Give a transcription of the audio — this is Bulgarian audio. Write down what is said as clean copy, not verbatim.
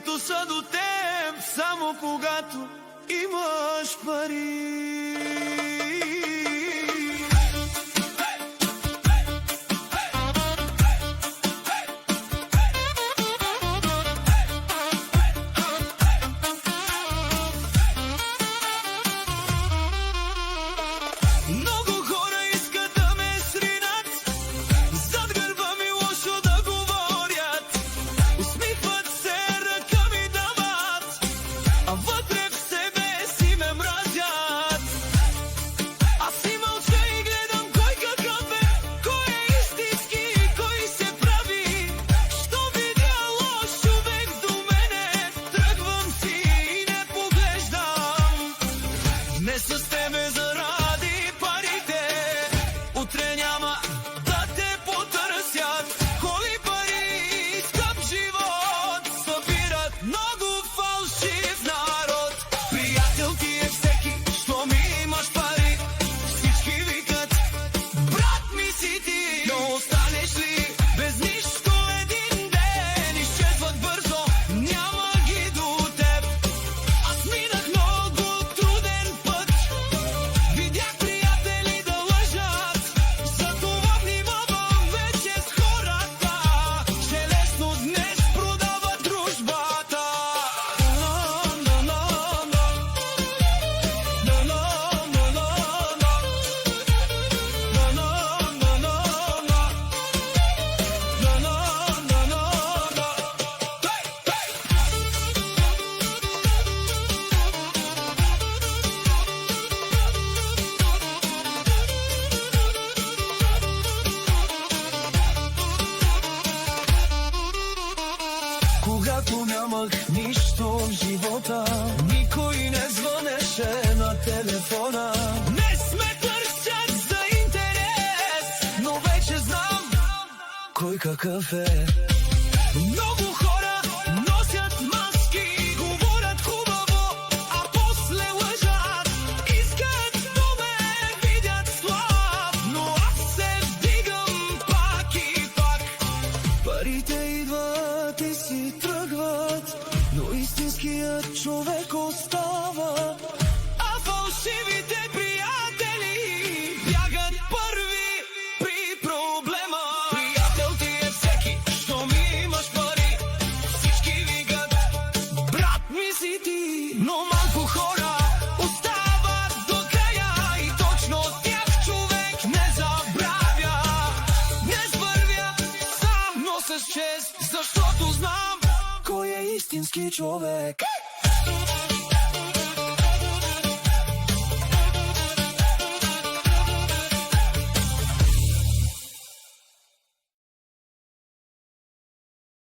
Всичкото са до теб, само когато имаш пари. Не с тебе заради парите, утре няма да те потърсят. Коли пари, скъп живот, събират много фалшив народ. Приятел ти е всеки, що ми имаш пари. Всички викат, брат ми си ти. Но останеш ли без нищо един ден? Изчезват бързо, няма ги до теб. Аз минах много труден път. Видях приятели да лъжат, затова внимавам вече с хората, че лесно днес продават дружбата. Когато нямах нищо в живота, никой не звънеше на телефона. Не сме търсят за интерес, но вече знам кой какъв е. Много хора носят маски, говорят хубаво, а после лъжат. Искат да ме видят слаб, но аз се вдигам пак и пак. Парите идват и си тръгват, но истинският човек остава. А фалшивите приятели бягат първи при проблема. Приятел ти е всеки, що ми имаш пари. Всички викат, брат ми си ти. Но малко хора остават до края и точно тях човек не забравя. Днес вървя сам, но с чест, защото знам кой е истински човек.